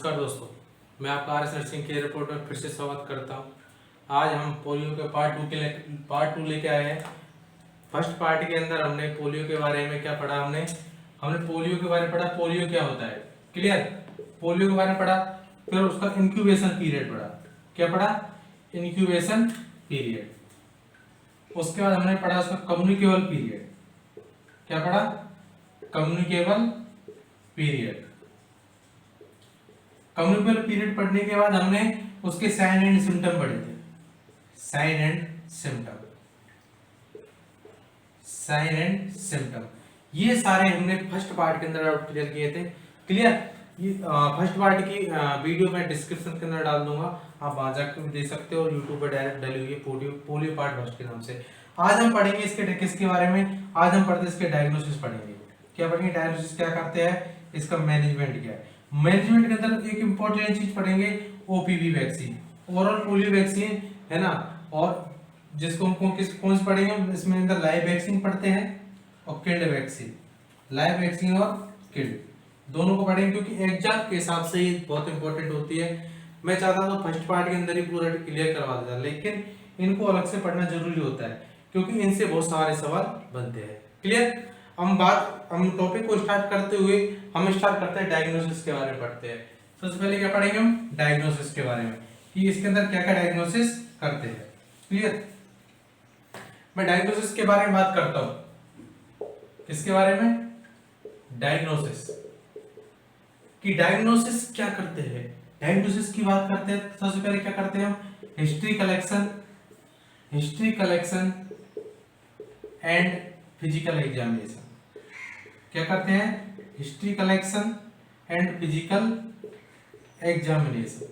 नमस्कार दोस्तों, मैं आपका R S nursing care report में फिर से स्वागत करता हूं। आज हम पोलियो के पार्ट टू लेके आए हैं। फर्स्ट पार्ट के अंदर हमने पोलियो के बारे में क्या पढ़ा, हमने पोलियो के बारे में पढ़ा, पोलियो क्या होता है, क्लियर। पोलियो के बारे में पढ़ा, फिर उसका इंक्यूबेशन पीरियड पढ़ा। क्या पढ़ा? Incubation period. उसके बाद हमने पढ़ा उसका कम्युनिकेबल पीरियड। क्या पढ़ा? Communicable period. कम्युनिकेबल पीरियड पढ़ने के बाद हमने उसके साइन एंड सिम्टम पढ़े थे। साइन एंड सिम्टम ये सारे हमने फर्स्ट पार्ट के अंदर क्लियर किए थे। क्लियर। ये फर्स्ट पार्ट की वीडियो मैं डिस्क्रिप्शन के अंदर डाल दूंगा, आप वहां जाकर भी देख सकते हो। यूट्यूब पर डायरेक्ट डाली हुई है पोलियो पार्ट फर्स्ट के नाम से। आज हम पढ़ेंगे इसके किसके बारे में? आज हम पढ़ते इसके डायग्नोसिस पढ़ेंगे। क्या पढ़ेंगे? डायग्नोसिस क्या करते हैं, इसका मैनेजमेंट क्या है। मैनेजमेंट के अंदर एक इंपॉर्टेंट चीज पढ़ेंगे, OPV vaccine, oral polio vaccine, है ना। और जिसको हम कौन से पढ़ेंगे, इसमें अंदर लाइव वैक्सीन पढ़ते हैं और किल्ड वैक्सीन। लाइव वैक्सीन और किल्ड दोनों को पढ़ेंगे, क्योंकि एग्जाम के हिसाब से ये बहुत इंपॉर्टेंट होती है। मैं चाहता हूँ फर्स्ट पार्ट के अंदर ही पूरा क्लियर करवा देता, लेकिन इनको अलग से पढ़ना जरूरी होता है, क्योंकि इनसे बहुत सारे सवाल बनते हैं। क्लियर। हम टॉपिक को स्टार्ट करते हुए हम स्टार्ट करते हैं डायग्नोसिस के बारे में पढ़ते हैं। सबसे पहले क्या पढ़ेंगे हम? डायग्नोसिस के बारे में, कि इसके अंदर क्या क्या डायग्नोसिस करते हैं। क्लियर। मैं डायग्नोसिस के बारे में बात करता हूं। किसके बारे में? डायग्नोसिस। कि डायग्नोसिस क्या करते हैं। डायग्नोसिस की बात करते हैं, सबसे पहले क्या करते हैं हम? History collection and physical examination. क्या करते हैं? History collection and physical examination.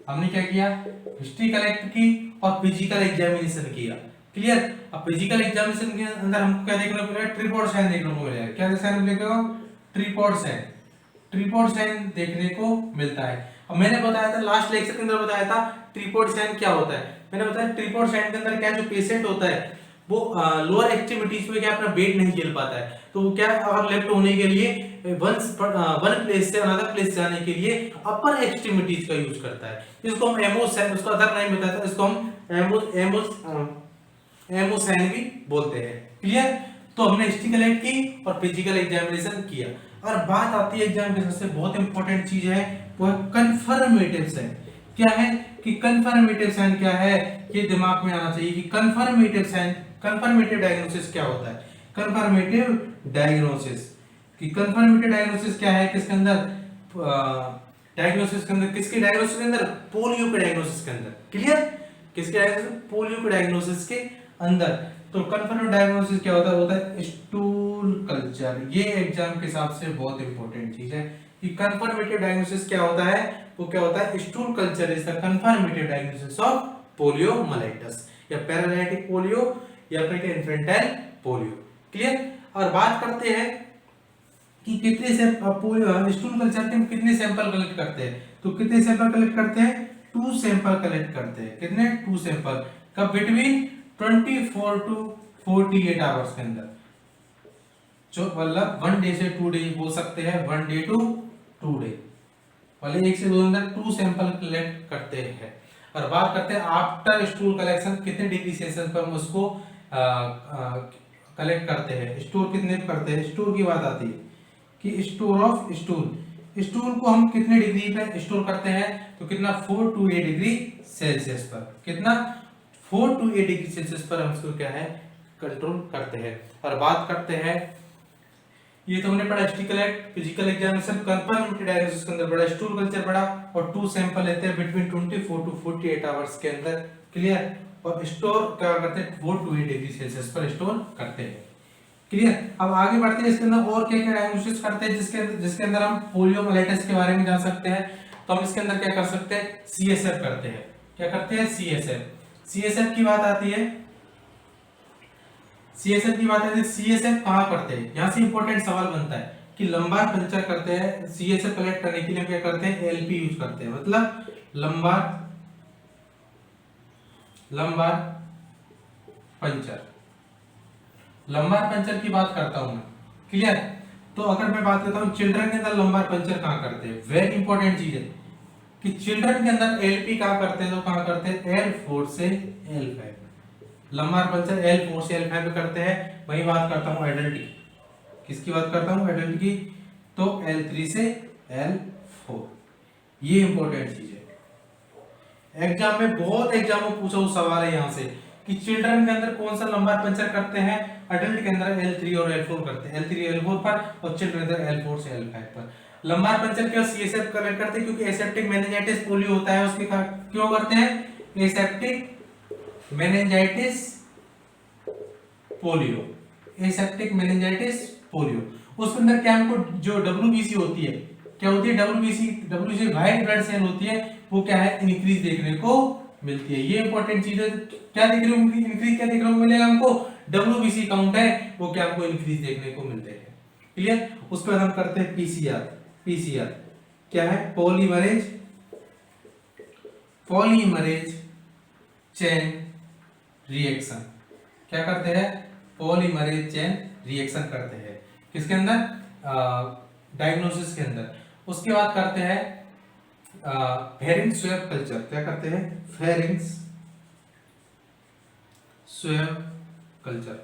हमने क्या किया? हिस्ट्री कलेक्ट की और फिजिकल एग्जामिनेशन किया। क्लियर। अब फिजिकल एग्जामिनेशन के अंदर हमको क्या देखने को मिलेगा? ट्रिपॉड साइन देखने को मिलेगा। क्या साइन मिलेगा? ट्रिपॉड साइन देखने को मिलता है। अब मैंने बताया था लास्ट लेक्चर के अंदर, बताया था ट्रिपॉड साइन क्या होता है। मैंने बताया ट्रिपॉड साइन के अंदर क्या, जो पेशेंट होता है वो लोअर एक्सट्रीमिटीज में क्या अपना वेट नहीं झेल पाता है, तो वो क्या अगर लेफ्ट होने के लिए वन प्लेस से अनदर प्लेस जाने के लिए अपर एक्सट्रीमिटीज का यूज करता है। इसको हम एमोसाइन, उसका अदर नाम बताया था, इसको हम एमोसाइन भी बोलते हैं। क्लियर। तो हमने हिस्ट्री कलेक्ट की और फिजिकल एग्जामिनेशन किया। और बात आती है एग्जाम के सबसे बहुत इंपॉर्टेंट चीज है, वो है कंफर्मेटिव साइन। क्या है कि कंफर्मेटिव साइन क्या है, ये दिमाग में आना चाहिए कि कंफर्मेटिव साइन, कंफर्मेटिव डायग्नोसिस क्या होता है। कंफर्मेटिव डायग्नोसिस क्या है, किसके अंदर? डायग्नोसिस के अंदर, किसके डायग्नोसिस के अंदर? पोलियो के डायग्नोसिस के अंदर। क्लियर। किसके डायग्नोसिस? पोलियो के डायग्नोसिस के अंदर। तो कंफर्मेटिव डायग्नोसिस क्या होता है? होता है स्टूल कल्चर। ये एग्जाम के हिसाब से बहुत इंपॉर्टेंट चीज है कि कंफर्मेटिव डायग्नोसिस क्या होता है। वो क्या होता है? Stool culture is the confirmative diagnosis of poliomyelitis, या पैरालाइटिक पोलियो, या फिर इन्फेंटाइल पोलियो। क्लियर। और बात करते हैं कि कितने से स्टूल कल्चर के कितने सैंपल कलेक्ट करते हैं। तो कितने सैंपल कलेक्ट करते हैं? 2 सैंपल कलेक्ट करते हैं। कितने? 2 सैंपल। कब? बिटवीन 24 टू 48 आवर्स के अंदर। जो मतलब 1 डे से 2 डे बोल सकते हैं, 1 डे टू 2 डे, वाले 1 से 2 अंदर 2 सैंपल कलेक्ट करते हैं। और बात करते हैं आफ्टर स्टूल कलेक्शन, कितने डिग्री सेल्सियस पर हम उसको कलेक्ट करते हैं, स्टोर कितने करते हैं। स्टोर की बात आती है कि स्टोर ऑफ स्टूल को हम कितने डिग्री पे स्टोर करते हैं, तो कितना? 4 टू 8 डिग्री सेल्सियस पर। कितना? 4 टू 8 डिग्री सेल्सियस पर हम इसको क्या है? कंट्रोल करते हैं। और बात करते हैं, ये तो हमने पढ़ा history collect, physical examination, confirmative diagnosis के अंदर पढ़ा, स्टूल कल्चर पढ़ा, और 2 सैंपल लेते हैं बिटवीन 24 टू 48 आवर्स के अंदर। क्लियर। और स्टोर क्या करते हैं? 4 टू 8 डिग्री सेल्सियस पर स्टोर करते हैं। क्लियर। अब आगे बढ़ते हैं, इसके अंदर और क्या क्या डायग्नोसिस करते हैं, जिसके अंदर हम पोलियोमाइलाइटिस के बारे में जान सकते हैं। तो हम इसके अंदर क्या कर सकते हैं? सीएसएफ करते हैं। क्या करते हैं? सीएसएफ की बात आती है। सीएसएफ कहां करते हैं? यहां से इंपॉर्टेंट सवाल बनता है कि लंबार पंचर करते हैं। सीएसएफ कलेक्ट करने के लिए क्या करते हैं? एलपी यूज करते हैं, मतलब लंबार पंचर की बात करता हूं मैं। क्लियर। तो अगर मैं बात करता हूँ चिल्ड्रन के अंदर लंबार पंचर कहाँ करते हैं, वेरी इंपॉर्टेंट चीज है कि चिल्ड्रन के अंदर एलपी कहाँ करते हैं, तो कहाँ करते हैं L4 से L5, लंबार पंचर L4 से L5 पे करते हैं। वही बात करता हूँ एडल्ट की, किसकी बात करता हूँ एडल्ट की, तो L3 से L4। ये इंपॉर्टेंट चीज है, एग्जाम में बहुत एग्जाम में पूछा हुआ सवाल है यहाँ से कि चिल्ड्रन के अंदर कौन सा लंबार पंचर करते हैं, अडल्ट के अंदर L3 और L4 करते हैं, L3 L4 पर, और चिल्ड्रन के अंदर L4 से L5 पर। लंबार पंचर क्यों CSF करेक्ट करते हैं, क्योंकि एसेप्टिक मेनिंजाइटिस पोलियो होता है उसके क्यों करते हैं, aseptic meningitis polio, aseptic meningitis polio. उसके अंदर क्या हमको जो WBC होती है, क्या होती है WBC व्हाइट ब्लड सेल होती है, वो क्या है इंक्रीज देखने को मिलती है। ये इंपॉर्टेंट चीज है, क्या देख रहे हो इंक्रीज, क्या देखने को मिलेगा हमको, WBC काउंट है वो क्या हमको इंक्रीज देखने को मिलते हैं। क्लियर। उसके बाद हम करते हैं पीसीआर क्या है, पॉलीमरेज चेन रिएक्शन। क्या करते हैं, पॉलीमरेज चेन रिएक्शन करते हैं किसके अंदर, डायग्नोसिस के अंदर। उसके बाद करते हैं फेरिंग्स स्वैब कल्चर। क्या करते हैं, फेरिंग्स स्वैब कल्चर।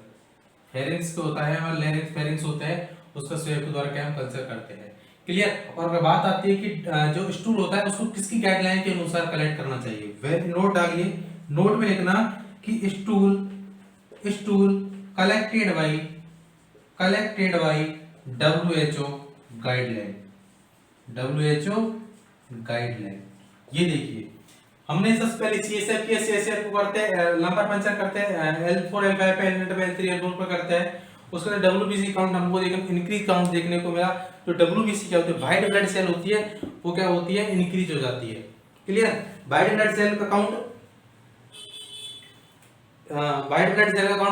फेरिंग्स को होता है और लैरिंक्स फेरिंग्स होता है, उसका स्वैब के द्वारा क्या हम कल्चर करते हैं। क्लियर। और अगर बात आती है कि जो स्टूल होता है उसको किसकी गाइडलाइन के अनुसार कलेक्ट करना चाहिए, वे नोट डालिए, नोट में लिखना कि stool collected by WHO guideline. ये देखिए हमने सबसे पहले CSF किया, CSF को करते हैं लंबार पंचर करते हैं L4 L5 पे, L3 L4 पे करते हैं। उसके बाद WBC काउंट हमको इंक्रीज काउंट देखने को मिला। तो WBC क्या होती है, व्हाइट ब्लड सेल होती है, वो क्या होती है इंक्रीज हो जाती है। क्लियर। व्हाइट ब्लड सेल का काउंट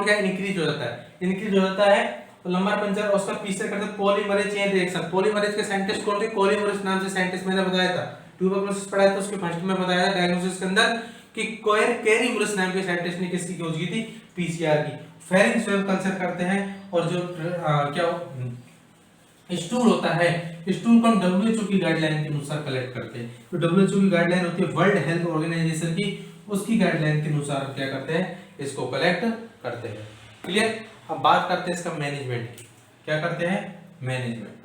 क्या इंक्रीज हो जाता है, तो लंबार पंचर और उसका पीछे करते हैं पॉलीमरेज चेन रिएक्शन। पॉलीमरेज के साइंटिस्ट कौन थे, कोलिमरेज नाम से साइंटिस्ट मैंने बताया था, ट्यूबरकुलोसिस पढ़ाया था उसके फर्स्ट में बताया था डायग्नोसिस के अंदर कि कैरीमुरस नाम के साइंटिस्ट ने किसकी खोज की थी, पीसीआर की। फेरिंग स्वैब कल्चर करते हैं, और जो स्टूल होता है, स्टूल को हम WHO की गाइडलाइन के अनुसार कलेक्ट करते हैं। तो WHO की गाइडलाइन होती है वर्ल्ड हेल्थ ऑर्गेनाइजेशन की, उसकी गाइडलाइन के अनुसार क्या करते हैं, इसको कलेक्ट करते हैं। क्लियर। अब बात करते हैं इसका मैनेजमेंट की। क्या करते हैं, मैनेजमेंट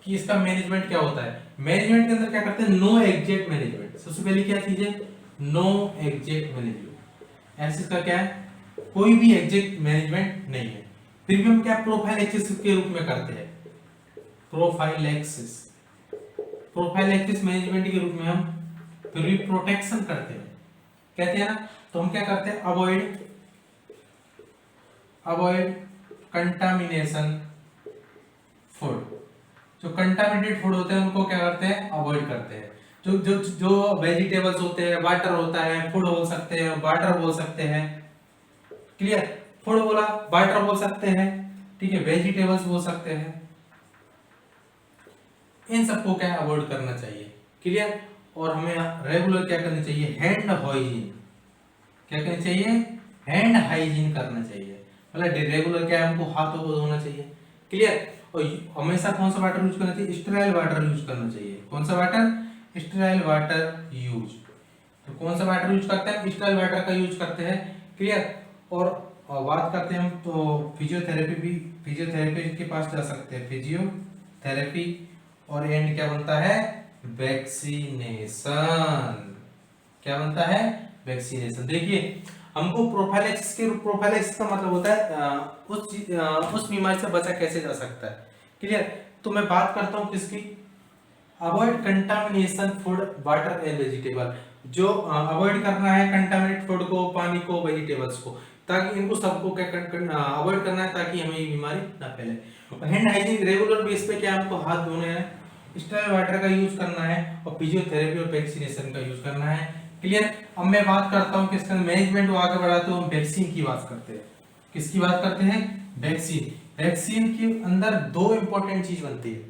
कि इसका मैनेजमेंट क्या होता है। मैनेजमेंट के अंदर क्या करते हैं, नो एग्जैक्ट मैनेजमेंट। सबसे पहले क्या चीज है, नो एग्जैक्ट मैनेजमेंट। ऐसे का क्या है, कोई भी एग्जैक्ट मैनेजमेंट नहीं है। फिर भी हम क्या प्रोफाइलैक्सिस के रूप में करते हैं, प्रोफाइलैक्सिस मैनेजमेंट के रूप में हम फिर भी प्रोटेक्शन करते हैं, कहते हैं ना। तो हम क्या करते हैं, अवॉइड कंटामिनेशन फूड। जो कंटामिनेटेड फूड होते हैं उनको क्या करते हैं, अवॉइड करते हैं। जो वेजिटेबल्स होते हैं, वाटर होता है, फूड बोल सकते हैं, वाटर बोल सकते हैं। क्लियर। फूड बोला, वाटर बोल सकते हैं, ठीक है, वेजिटेबल्स बोल सकते हैं। इन सबको क्या अवॉइड करना चाहिए। क्लियर। और हमें रेगुलर क्या करना चाहिए, हैंड हाइजीन। क्या करना चाहिए, हैंड हाइजीन करना चाहिए, मतलब रेगुलर क्या है, हमको हाथों को धोना चाहिए। क्लियर। और हमेशा कौन सा वाटर यूज करना चाहिए, स्टेराइल वाटर यूज करना चाहिए। कौन सा वाटर, स्टेराइल वाटर यूज। तो कौन सा वाटर यूज करते हैं, स्टेराइल वाटर का यूज करते हैं। क्लियर। और बात करते हैं हम तो फिजियोथेरेपी के पास जा सकते हैं, फिजियोथेरेपी। और एंड क्या बनता है, वैक्सीनेशन। क्या बनता है, वैक्सीनेशन। देखिए हमको प्रोफाइलैक्सिस का मतलब होता है उस बीमारी से बचा कैसे जा सकता है। क्लियर। तो मैं बात करता हूं किसकी, avoid contamination food water and vegetable. जो अवॉइड करना है कंटामिनेट फूड को, पानी को, वेजिटेबल्स को, ताकि इनको सबको क्या अवॉइड करना है ताकि हमें ये बीमारी ना फैले। हैंड हाइजीन रेगुलर बेस पे क्या हमको हाथ धोने हैं, स्टेराइल वाटर का यूज करना है, और फिजियोथेरेपी और वैक्सीनेशन का यूज करना है। क्लियर। अब मैं बात करता हूं किसका, मैनेजमेंट को आगे बढ़ाते हुए हम वैक्सीन की बात करते हैं। किसकी बात करते हैं, वैक्सीन। वैक्सीन के अंदर दो इंपॉर्टेंट चीज बनती है,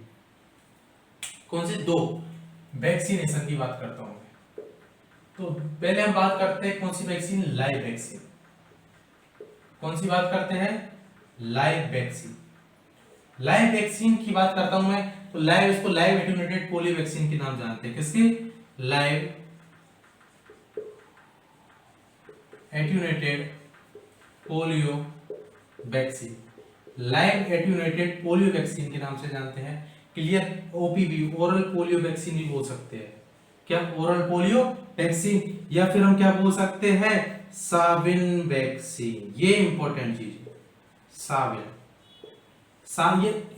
कौन सी दो, वैक्सीनेशन की बात करता हूं। तो पहले हम बात करते हैं कौन सी वैक्सीन, लाइव वैक्सीन। कौन सी बात करते हैं, लाइव वैक्सीन। लाइव वैक्सीन की बात करता हूं मैं, तो लाइव, इसको लाइव एटेन्यूएटेड पोलियो वैक्सीन के नाम जानते हैं। किसकी? Live attenuated polio vaccine, live attenuated polio vaccine के नाम से जानते हैं। Clear? OPV, oral polio vaccine भी बोल सकते हैं। क्या? ओरल पोलियो वैक्सीन, या फिर हम क्या बोल सकते हैं? साविन वैक्सीन। ये इंपॉर्टेंट चीज है, साविन।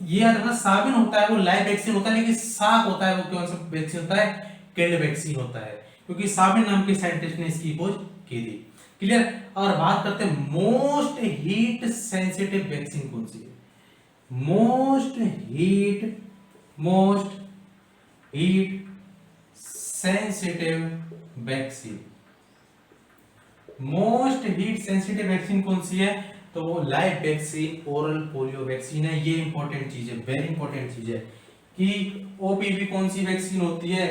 ये याद रखना, साविन होता है वो लाइव वैक्सीन होता है, लेकिन साक होता है वो कौन सा वैक्सीन होता है? किल्ड वैक्सीन होता है, क्योंकि साविन नाम के साइंटिस्ट ने इसकी खोज की थी। क्लियर? और बात करते हैं मोस्ट हीट सेंसिटिव वैक्सीन कौन सी है? Most heat sensitive vaccine, most heat sensitive vaccine कौन सी है? तो वो live vaccine oral polio vaccine है। ये इंपॉर्टेंट चीज है, वेरी इंपॉर्टेंट चीज है कि ओपीवी कौन सी वैक्सीन होती है?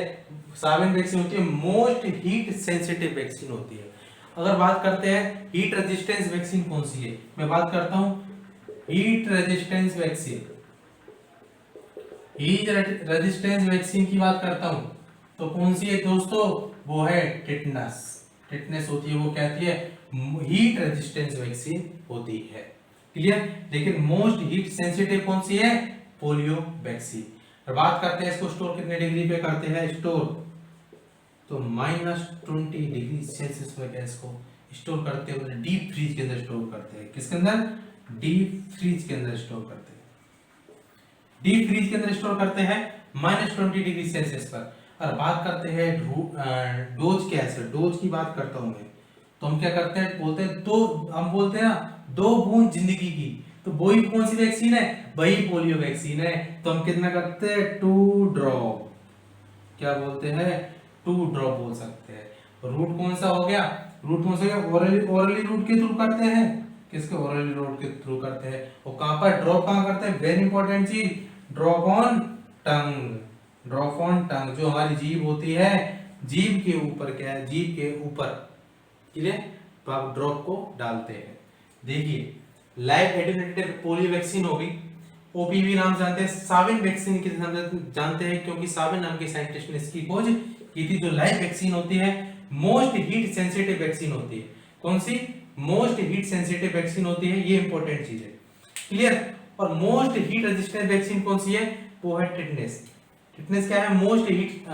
साविन वैक्सीन होती है, मोस्ट हीट सेंसिटिव वैक्सीन होती है। अगर बात करते हैं हीट रेजिस्टेंस वैक्सीन कौन सी है, मैं बात करता हूं heat resistance vaccine. Heat resistance vaccine की बात करता हूं तो कौन सी है दोस्तों? वो है टिटनस। टिटनेस होती है वो कहती है हीट रेजिस्टेंस वैक्सीन होती है। क्लियर? लेकिन मोस्ट हीट सेंसिटिव कौन सी है? Polio vaccine. और बात करते हैं इसको स्टोर कितने डिग्री पे करते हैं स्टोर, तो -20 डिग्री सेल्सियस पर गैस को स्टोर करते हैं, डीप फ्रीज के अंदर स्टोर करते हैं। किसके अंदर? डीप फ्रीज के अंदर स्टोर करते हैं। डीप फ्रीज के अंदर स्टोर करते हैं -20 डिग्री सेल्सियस पर। और बात करते हैं डोज कैसे, डोज की बात करता हूं मैं, तो हम क्या करते हैं? बोलते हैं दो, हम बोलते हैं ना 2 बूंद जिंदगी की, तो वही कौन सी वैक्सीन है? वही पोलियो वैक्सीन है। तो हम कितना करते हैं? 2 ड्रॉप। क्या बोलते हैं? 2 ड्रॉप बोल सकते हैं। रूट कौन सा हो गया? रूट कौन सा हो गया? ओरली रूट के थ्रू करते हैं। किसके? ओरली रूट के थ्रू करते हैं। और कहां पर ड्रॉप कहां करते हैं? वेरी इंपॉर्टेंट चीज, drop on tongue. Drop on टंग, जो हमारी जीभ होती है, जीभ के ऊपर, क्या है? जीभ के ऊपर। क्लियर? तो आप ड्रॉप को डालते हैं। देखिए, लाइव एटेन्यूएटेड पोलियो वैक्सीन होगी, ओपीवी नाम जानते हैं। साविन वैक्सीन के नाम जानते हैं क्योंकि साविन नाम के साइंटिस्ट ने इसकी खोज की थी। जो लाइव वैक्सीन होती है मोस्ट हीट सेंसिटिव वैक्सीन होती है। कौन सी? मोस्ट हीट सेंसिटिव वैक्सीन होती है, ये इंपॉर्टेंट चीज है। क्लियर? और मोस्ट हीट रेजिस्टेंट वैक्सीन कौन सी है? वो है टिटनेस। टिटनेस क्या है? मोस्ट हीट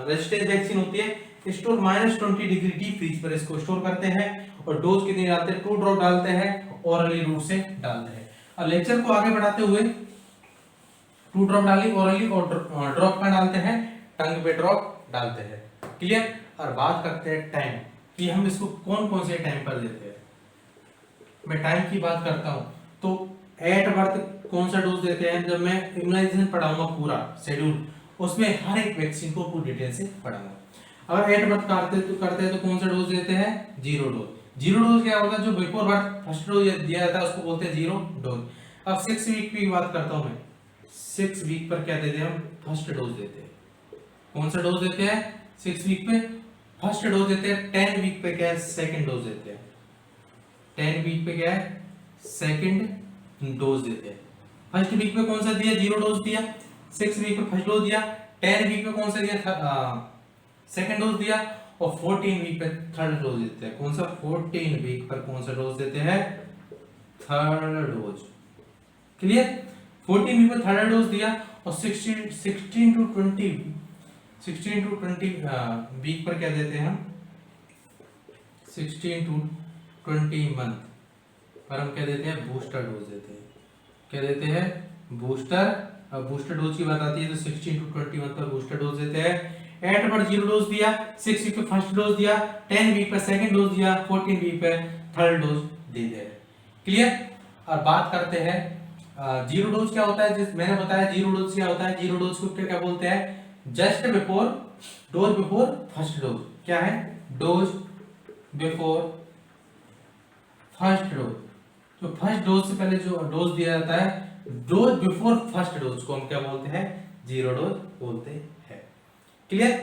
रेजिस्टेंट वैक्सीन होती है। स्टोर -20 डिग्री डीप फ्रीज पर इसको स्टोर करते हैं। और डोज कितनी डालते हैं? 2 ड्रॉप डालते हैं, ओरली रूट से डालते हैं। और लेक्चर को आगे बढ़ाते हुए 2 ड्रॉप डाली ओरली, और ड्रॉप का डालते हैं, टंग पे ड्रॉप डालते हैं। क्लियर? और बात करते हैं टाइम, कि हम इसको कौन कौन से टाइम पर देते हैं। मैं टाइम की बात करता हूं तो एट बर्थ कौन सा डोज देते हैं? जब मैं इम्यूनाइजेशन पढ़ाऊंगा पूरा शेड्यूल, उसमें हर एक वैक्सीन को पूरी डिटेल से पढ़ाऊंगा। अगर एट बर्थ करते हैं तो कौन सा डोज देते हैं? 0 डोज। 0 डोज क्या होता है? जो बिफोर बर्थ फर्स्ट डोज दिया जाता है उसको बोलते हैं 0 डोज। अब 6 वीक की बात करता हूं मैं, 6 वीक पर क्या देते हैं हम? फर्स्ट डोज देते हैं। कौन सा डोज देते हैं? 6 वीक पे फर्स्ट डोज देते हैं। 10 वीक पे क्या है? सेकंड डोज देते हैं। 10 वीक पे क्या है? सेकंड डोज देते हैं। फर्स्ट वीक में कौन सा दिया? 0 डोज दिया। 6 वीक में फर्स्ट डोज दिया। 10 वीक में कौन सा दिया? सेकंड डोज दिया। और 14 वीक पे थर्ड डोज देते हैं। कौन सा? 14 वीक पर कौन सा डोज देते हैं? Third dose. क्लियर? 14 वीक पर थर्ड डोज दिया। और 16 टू 20 वीक पर क्या देते हैं हम? 16 टू 20 मंथ पर हम क्या देते हैं? बूस्टर डोज देते हैं। क्या देते हैं? बूस्टर। अब बूस्टर डोज की बात आती है तो 16 टू 20 मंथ पर बूस्टर डोज देते हैं। 8 पर 0 डोज दिया, 6 वीक पे फर्स्ट डोज दिया, 10 वीक पे सेकंड डोज दिया, 14 वीक पे थर्ड डोज दे दे। क्लियर? और बात करते हैं 0 डोज क्या होता है? जिस मैंने बताया 0 डोज क्या होता है। 0 डोज को क्या बोलते हैं? Just before dose before first dose. क्या है? Dose before first dose. तो फर्स्ट डोज से पहले जो डोज दिया जाता है, डोज बिफोर फर्स्ट डोज को हम क्या बोलते हैं? 0 डोज बोलते हैं। क्लियर?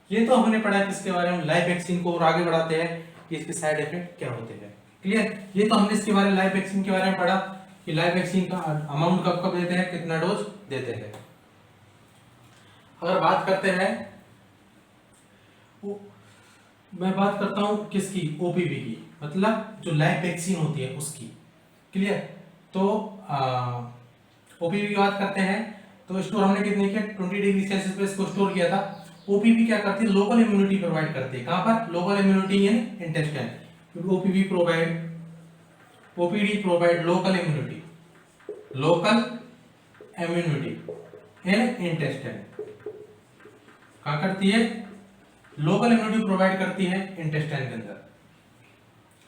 ये तो हमने पढ़ा किसके बारे में? लाइव वैक्सीन को। और आगे बढ़ाते हैं कि इसके साइड इफेक्ट क्या होते हैं। क्लियर? ये तो हमने इसके बारे में लाइव वैक्सीन के बारे में पढ़ा। कि लाइव वैक्सीन का अमाउंट कब कब देते हैं, कितना डोज देते हैं। अगर बात करते हैं, मैं बात करता हूं किसकी, ओपीवी की, मतलब जो लाइव वैक्सीन होती है उसकी। क्लियर। तो ओपीवी की बात करते हैं तो स्टोर हमने कितने किया, 20 डिग्री सेल्सियस पे इसको स्टोर किया था। ओपीवी क्या करती है, लोकल इम्यूनिटी प्रोवाइड करती है। कहां पर, लोकल इम्यूनिटी इन intestine. OPV provide, OPD provide local immunity, local immunity इन इंटेस्टाइन। कहां करती है, लोकल इम्यूनिटी प्रोवाइड करती है इंटेस्टाइन के अंदर।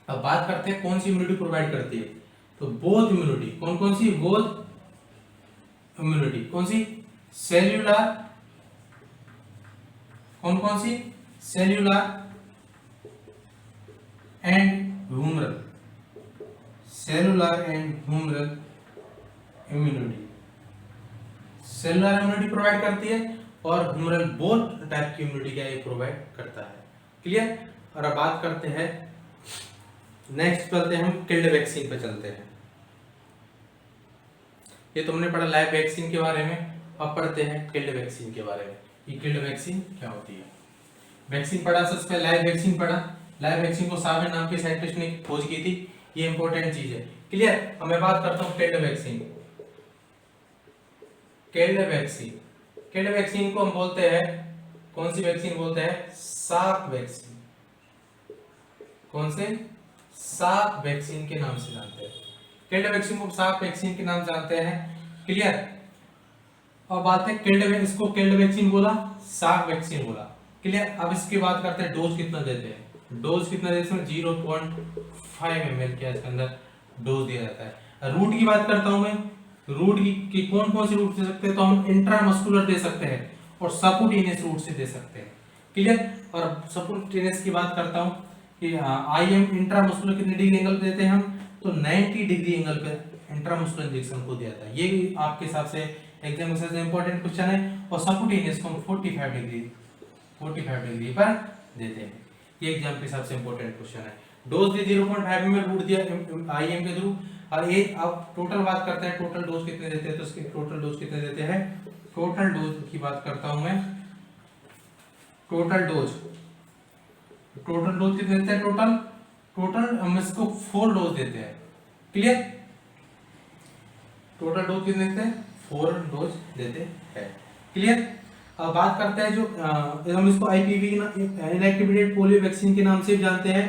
अब बात करते हैं कौन सी इम्यूनिटी प्रोवाइड करती है, तो बोथ इम्यूनिटी। कौन कौन सी, बोथ इम्यूनिटी। कौन सी, सेल्यूलर, कौन कौन सी, cellular and humoral, cellular and humoral immunity. Cellular immunity provide करती है और ह्यूमरल, बोथ टाइप की इम्यूनिटी क्या ये प्रोवाइड करता है। क्लियर। और अब बात करते हैं, नेक्स्ट चलते हैं हम किल्ड वैक्सीन पे चलते हैं। ये तुमने पढ़ा लाइव वैक्सीन के बारे में, अब पढ़ते हैं किल्ड वैक्सीन के बारे में। ये किल्ड वैक्सीन क्या होती है। वैक्सीन पढ़ा, सबसे पहले लाइव वैक्सीन पढ़ा। लाइव वैक्सीन को सावेर नाम के साइंटिस्ट ने खोज की थी, ये इंपॉर्टेंट चीज है। क्लियर। अब मैं बात करता हूँ killed vaccine. Killed vaccine, killed vaccine को हम बोलते हैं, कौन सी वैक्सीन बोलते हैं, साक वैक्सीन। कौन से, साक वैक्सीन के नाम से जानते हैं। किल्ड वैक्सीन को साक वैक्सीन के नाम से जानते हैं। क्लियर। अब बात है किल्ड, इसको किल्ड वैक्सीन बोला, साक वैक्सीन बोला। क्लियर। अब इसकी बात करते हैं डोज कितना देते हैं। डोज कितना देते हैं, 0.5 ml के इसके अंदर डोज दिया जाता है। रूट की बात करता हूं मैं, रूट की कौन कौन सी रूट दे सकते हैं, तो हम इंट्रामस्कुलर दे सकते हैं और सबक्यूटेनियस रूट से दे सकते हैं। क्लियर। और सबक्यूटेनियस की बात करता हूं कि आईएम इंट्रामस्कुलर कितने डिग्री एंगल पे देते हैं हम, तो 90 डिग्री एंगल पे इंट्रामस्कुलर इंजेक्शन को दिया जाता है। ये भी आपके हिसाब से एग्जाम में इंपॉर्टेंट क्वेश्चन है। और सबक्यूटेनियस को हम 45 डिग्री पर देते हैं। ये एग्जाम के हिसाब से इंपॉर्टेंट क्वेश्चन है। डोज दी 0.5 ml, रूट दिया आईएम के थ्रू। और ये अब टोटल बात करते हैं, टोटल डोज कितने देते हैं, तो इसके टोटल डोज कितने देते हैं। टोटल डोज की बात करता हूं मैं, टोटल डोज कितने देते हैं, टोटल हम इसको 4 डोज देते हैं। क्लियर। टोटल डोज कितने देते हैं, 4 डोज देते हैं। क्लियर। अब बात करते हैं जो हम इसको आईपीवी, इनएक्टिवेटेड पोलियो वैक्सीन के नाम से जानते हैं।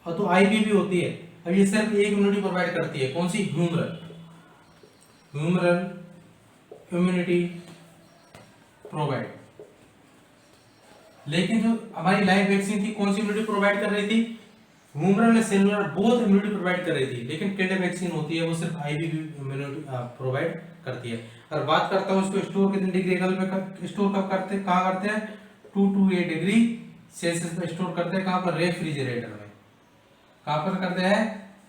और तो आईपीवी होती है, अब ये सिर्फ एक इम्यूनिटी प्रोवाइड करती है, कौन सी, ह्यूमरल इम्यूनिटी प्रोवाइड। लेकिन जो हमारी लाइव वैक्सीन थी, कौन सी इम्यूनिटी प्रोवाइड कर रही थी, ह्यूमरल और सेलुलर बोथ इम्यूनिटी प्रोवाइड कर रही थी। लेकिन किल्ड वैक्सीन होती है वो सिर्फ आईवीवी इम्यूनिटी प्रोवाइड करती है। और बात करता हूं इसको स्टोर कितने डिग्री एंगल पे स्टोर कब करते हैं, कहां करते हैं, 228 डिग्री सेल्सियस पे स्टोर करते हैं। कहां पर, रेफ्रिजरेटर में। कहां पर करते हैं,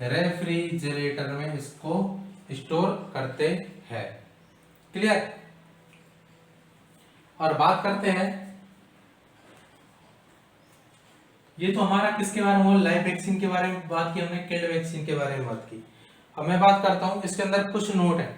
रेफ्रिजरेटर में इसको स्टोर करते हैं। क्लियर। और बात करते हैं, ये तो हमारा किसके बारे में, लाइव वैक्सीन के बारे में बात की हमने, किल्ड वैक्सीन के बारे में बात की। अब मैं बात करता हूं, इसके अंदर कुछ नोट है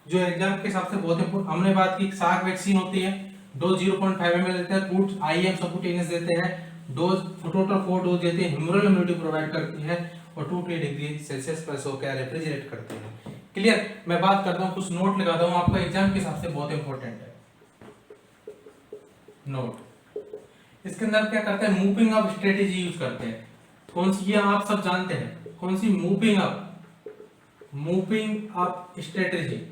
जो एग्जाम के हिसाब से बहुत इंपॉर्टेंट। हमने बात की साक वैक्सीन होती है, डोज 0.5 ml देते हैं, रूट आईएम सबक्यूटेनियस देते हैं, डोज टोटल 4 डोज देते हैं, ह्यूमरल इम्यूनिटी प्रोवाइड करती है और 2 डिग्री सेल्सियस पर सो क्या रेफ्रिजरेट करते हैं। क्लियर। मैं बात करता हूं, कुछ नोट लगाता हूं, आपका एग्जाम के हिसाब से बहुत इंपॉर्टेंट है नोट। इसके अंदर क्या करते हैं, मूविंग अप स्ट्रेटेजी यूज करते हैं। कौन सी, ये आप सब जानते हैं, कौन सी, moving up strategy.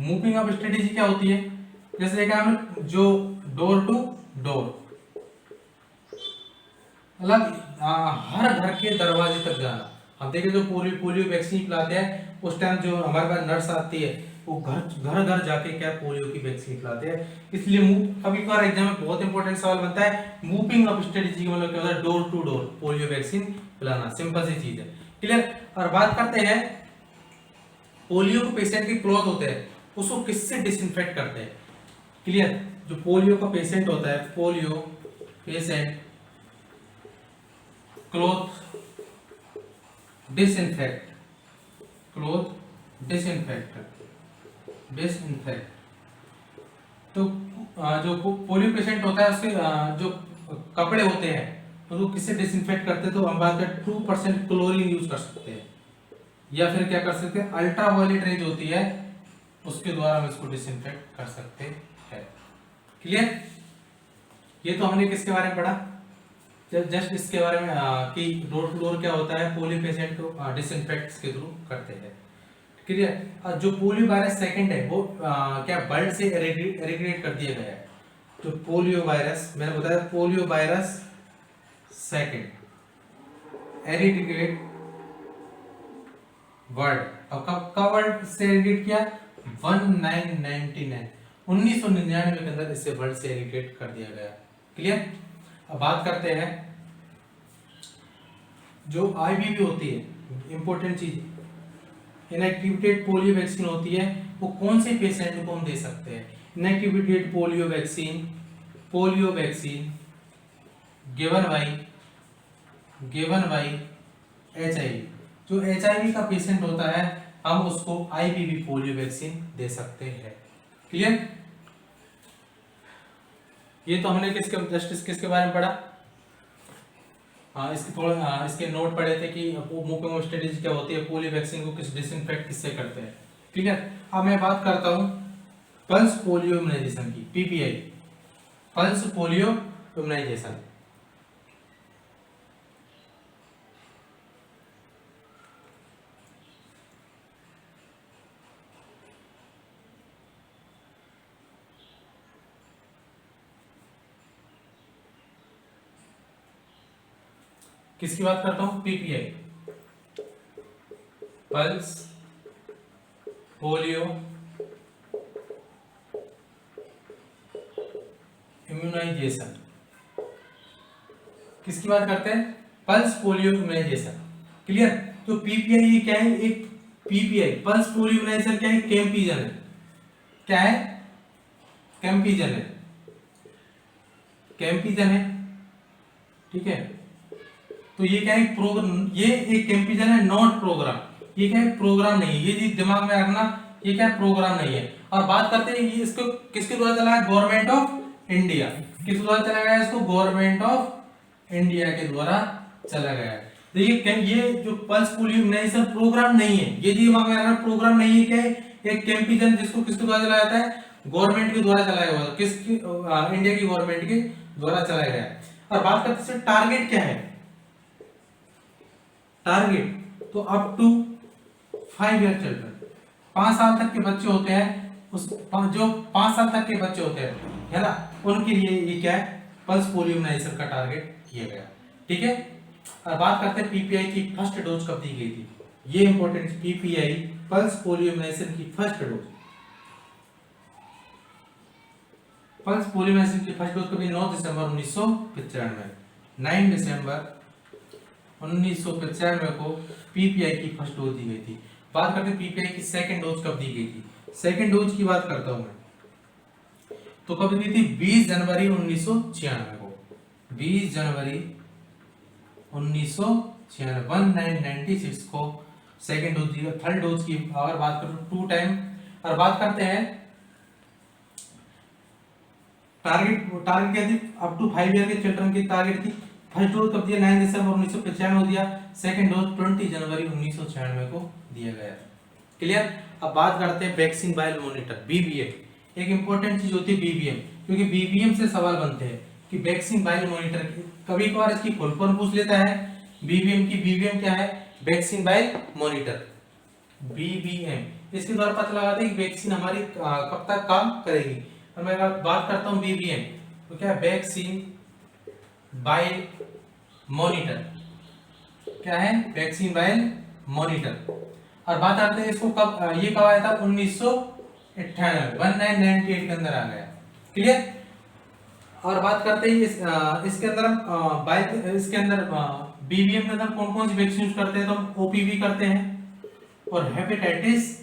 Moving up strategy क्या होती है, जैसे देखा हमने, जो डोर टू डोर, मतलब हर घर के दरवाजे तक जाना। हम देखें जो पोलियो वैक्सीन पिलाते हैं, उस टाइम जो हमारे पास नर्स आती है वो घर घर जाके क्या पोलियो की वैक्सीन पिलाते हैं। इसलिए कभी कभार एग्जाम में बहुत इंपॉर्टेंट सवाल बनता है, मूविंग अप स्ट्रेटेजी मतलब क्या होता है, door to door polio vaccine पिलाना। सिंपल सी चीज है। क्लियर। और बात करते हैं, पोलियो को पेशेंट के क्लॉथ होते हैं, उसको किससे डिसइंफेक्ट करते हैं। क्लियर। जो पोलियो का पेशेंट होता है, polio patient cloth disinfect, cloth disinfect. तो जो पोलियो पेशेंट होता है उसके जो कपड़े होते हैं तो किससे डिसइंफेक्ट करते हैं, तो हम बात करें 2% क्लोरीन यूज कर सकते हैं, या फिर क्या कर सकते हैं, अल्ट्रावायलेट रेज होती है उसके द्वारा हम इसको डिसइंफेक्ट कर सकते हैं। क्लियर? ये तो हमने किसके बारे में पढ़ा, जस्ट इसके बारे में कि डोर टू डोर क्या होता है, पोलियो पेशेंट को डिसइंफेक्ट के थ्रू करते हैं। क्लियर? जो पोलियो वायरस सेकंड है वो क्या वर्ल्ड से एरिडिकेट कर दिया गया है। तो पोलियो वायरस मैंने बताया, polio virus second eradicate world, और कब वर्ल्ड से एरिडिकेट किया, 1999 के अंदर इसे वर्ल्ड से एरिडिकेट कर दिया गया। क्लियर? अब बात करते हैं जो आईवीवी होती है, इंपॉर्टेंट चीज, इनएक्टिवेटेड पोलियो वैक्सीन होती है, वो कौन से पेशेंट को हम दे सकते हैं। Inactivated polio vaccine given by HIV. जो एचआईवी का पेशेंट होता है हम उसको आईवीवी पोलियो वैक्सीन दे सकते हैं। क्लियर? ये तो हमने किसके बारे में पढ़ा, इसके थोड़ा इसके नोट पढ़े थे कि मुख्य स्ट्रेटेजी क्या होती है, पोलियो वैक्सीन को किस डिसइंफेक्ट किससे करते हैं। क्लियर? अब मैं बात करता हूं पल्स पोलियो इम्यूनाइजेशन की, पीपीआई, पल्स पोलियो इम्यूनाइजेशन। किसकी बात करता हूं, पीपीआई, पल्स पोलियो इम्यूनाइजेशन। किसकी बात करते हैं, पल्स पोलियो इम्यूनाइजेशन। क्लियर? तो पीपीआई ये क्या है, एक पीपीआई पल्स पोलियो इम्यूनाइजेशन क्या है, कैंपिजन है। क्या है, कैंपिजन है, कैंपिजन है। ठीक है? तो ये क्या है, प्रोग्राम, ये एक कैंपिजन है, नॉट प्रोग्राम। ये क्या है, प्रोग्राम नहीं है, ये चीज दिमाग में रखना, ये क्या है, प्रोग्राम नहीं है। और बात करते हैं ये इसको किसके द्वारा चलाया, गवर्नमेंट ऑफ इंडिया। किस द्वारा चलाया गया इसको, गवर्नमेंट ऑफ इंडिया के द्वारा चला गया है। देखिए ये जो पल्स पोलियो इम्यूनाइजेशन प्रोग्राम नहीं है, ये दिमाग में रखना, प्रोग्राम नहीं है। क्या है, एक कैंपिजन जिसको किसके द्वारा चलाया जाता है, गवर्नमेंट के द्वारा चलाया गया, किसकी, इंडिया की गवर्नमेंट के द्वारा चलाया गया है। और बात करते हैं टारगेट क्या है, टारगेट तो अप टू 5 ईयर चिल्ड्रन, 5 साल तक के बच्चे होते हैं, उस जो 5 साल तक के बच्चे होते हैं है ना, उनके लिए ये क्या है, पल्स पोलियो इम्यूनाइजेशन का टारगेट किया गया। ठीक है? और बात करते हैं पीपीआई की फर्स्ट डोज कब दी गई थी, ये important, PPI pulse polio immunization की first dose, pulse polio immunization की फर्स्ट डोज कभी 9 दिसंबर 1995, 9 दिसंबर 1995 को पीपीआई की फर्स्ट डोज दी गई थी। बात करते हैं पीपीआई की सेकंड डोज कब दी गई थी, सेकंड डोज की बात करता हूं मैं, तो कब दी थी, 20 जनवरी 1996 को, 20 जनवरी 1996 को सेकंड डोज दी। थर्ड डोज की अगर बात करूं 2 टाइम। और बात करते हैं टारगेट क्या थी, अप टू 5 ईयर के चिल्ड्रन की टारगेट थी। फर्स्ट डोज कब दिया, 9 दिसंबर 1995 को दिया, सेकंड डोज 20 जनवरी 1996 को दिया गया। क्लियर? अब बात करते हैं वैक्सीन बायल मॉनिटर, बीबीएम। एक इंपॉर्टेंट चीज होती है बीबीएम, क्योंकि बीबीएम से सवाल बनते हैं कि वैक्सीन बायल मॉनिटर, कभी कभार इसकी फुल फॉर्म पूछ लेता है बीबीएम की। बीबीएम क्या है, वैक्सीन बायल मॉनिटर, बीबीएम। इसके द्वारा पता लगाते हैं कि वैक्सीन हमारी कब तक काम करेगी। और मैं बात करता हूं बीबीएम, तो क्या है, वैक्सीन बायल मॉनिटर, क्या है, वैक्सीन बायल मॉनिटर। और बात करते हैं इसको कब, ये कब आया था, 1998 के अंदर आ गया। क्लियर? और बात करते हैं इसके अंदर हम इसके अंदर बीबीएम के अंदर कौन कौन सी वैक्सीन यूज करते हैं, तो हम ओपीवी करते हैं और हेपेटाइटिस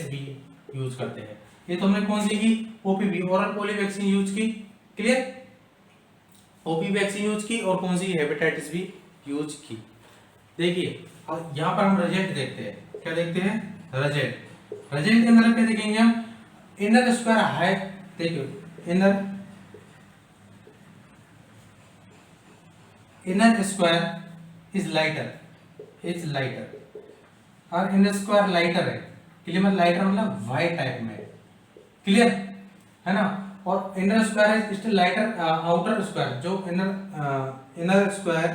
बी यूज करते हैं। ये तो हमने कौन सी की, OPV, oral polio vaccine use की। क्लियर? ओपी वैक्सीन यूज की और कौन सी, हेपेटाइटिस बी यूज की। देखिए और यहाँ पर हम रिजल्ट देखते हैं, क्या देखते हैं, रिजल्ट। रिजल्ट के अंदर क्या देखेंगे हम, इनर स्क्वायर है, देखिए इनर स्क्वायर इज लाइटर और इनर स्क्वायर लाइटर है, क्लियर, मतलब लाइटर मतलब व्हाइट टाइप में, क्लियर है ना। और inner square is still lighter, outer square जो inner square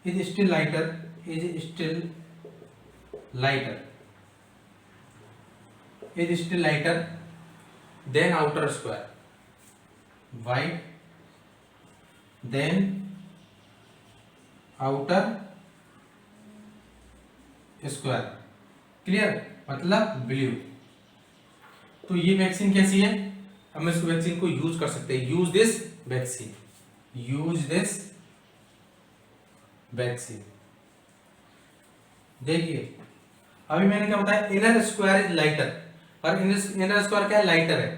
is still lighter than outer square, white then outer square, clear, मतलब ब्लू। तो ये वैक्सीन कैसी है, हम इस वैक्सीन को यूज कर सकते हैं, यूज दिस वैक्सीन। देखिए अभी मैंने क्या बताया, इनर स्क्वायर इज लाइटर, और इनर स्क्वायर क्या है, लाइटर है,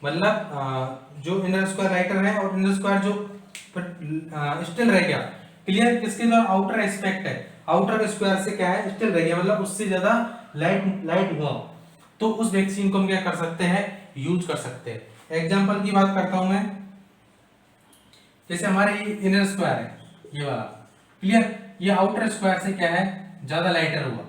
मतलब जो इनर स्क्वायर लाइटर है और इनर स्क्वायर जो स्टिल रह गया, क्लियर, किसके द्वारा, आउटर एस्पेक्ट है, आउटर स्क्वायर से क्या है, स्टिल रह गया, मतलब उससे ज्यादा लाइट हुआ, तो उस वैक्सीन को हम क्या कर सकते हैं, यूज कर सकते हैं। एग्जांपल की बात करता हूं मैं, जैसे हमारे ये इनर स्क्वायर है, ये वाला, क्लियर, ये आउटर स्क्वायर से क्या है, ज्यादा लाइटर हुआ,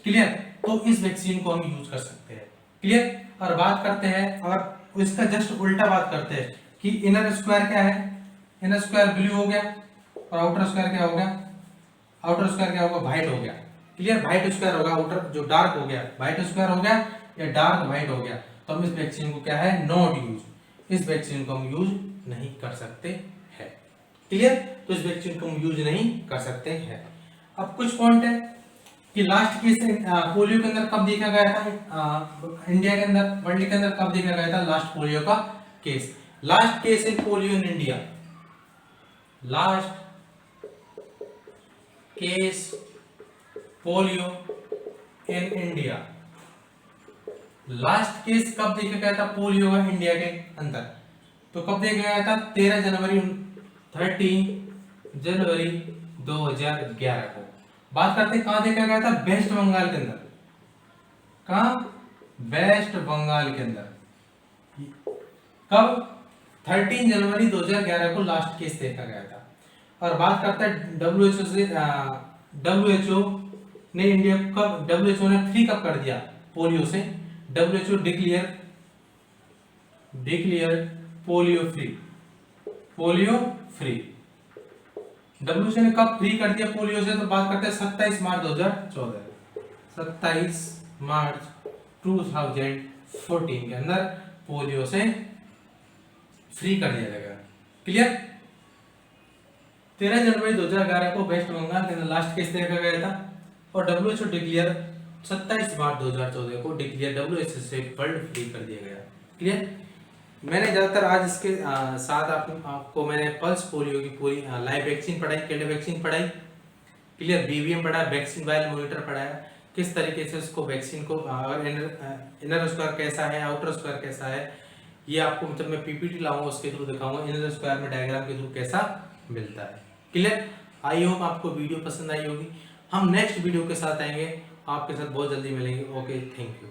क्लियर, तो इस वैक्सीन को हम यूज कर सकते हैं, क्लियर। और बात करते हैं, और इसका जस्ट उल्टा बात करते हैं कि इनर स्क्वायर क्या है, इनर स्क्वायर ब्लू हो गया और आउटर स्क्वायर क्या हो गया, आउटर स्क्वायर क्या होगा, व्हाइट हो गया, क्लियर, व्हाइट स्क्वायर होगा, आउटर जो डार्क हो गया व्हाइट स्क्वायर हो गया या डार्क व्हाइट हो गया, तो हम इस वैक्सीन को क्या है, नॉट यूज, इस वैक्सीन को हम यूज नहीं कर सकते हैं, क्लियर। तो इस वैक्सीन को हम यूज नहीं कर सकते हैं। अब कुछ पॉइंट है कि लास्ट केस पोलियो के अंदर कब देखा गया था, इंडिया के अंदर, वर्ल्ड के अंदर कब देखा गया था लास्ट पोलियो का case, last case in polio in India, last case polio in India, last case कब देखा गया था पोलियो का इंडिया के अंदर, तो कब देखा गया था, 13 जनवरी 2011 को। बात करते हैं कहां देखा गया था, वेस्ट बंगाल के अंदर, कहां, वेस्ट बंगाल के अंदर, कब, 13 जनवरी 2011 को लास्ट केस देखा गया था। और बात करते हैं डब्ल्यूएचओ से, डब्ल्यूएचओ ने इंडिया कब, डब्ल्यूएचओ ने फ्री कब कर दिया पोलियो से, WHO declare polio free, WHO ने कब फ्री कर दिया पोलियो से, तो बात करते हैं 27 मार्च 2014, 27 मार्च 2014 के अंदर पोलियो से फ्री कर दिया जाएगा, क्लियर। 13 जनवरी 2011 को वेस्ट बंगाल के अंदर लास्ट केस देखा गया था, और डब्ल्यूएचओ डिक्लेयर 27 मार्च 2014 को डिक्लेयर डब्ल्यूएचओ से वर्ल्ड फ्री कर दिया गया, क्लियर। मैंने ज्यादातर आज इसके साथ आपको मैंने पल्स पोलियो की पूरी लाइव वैक्सीन पढ़ाई, केल्ड वैक्सीन पढ़ाई, क्लियर, बीवीएम पढ़ाया, वैक्सीन वायल मॉनिटर पढ़ाया, किस तरीके से उसको वैक्सीन को इनर स्क्वायर कैसा है, आउटर स्क्वायर कैसा है, ये आपको मतलब मैं पीपीटी लाऊंगा उसके थ्रू दिखाऊंगा, इनर स्क्वायर में डायग्राम के थ्रू कैसा मिलता है, क्लियर। आई होप आपको वीडियो पसंद आई होगी, हम नेक्स्ट वीडियो के साथ आएंगे, आपके साथ बहुत जल्दी मिलेंगे, ओके, थैंक यू।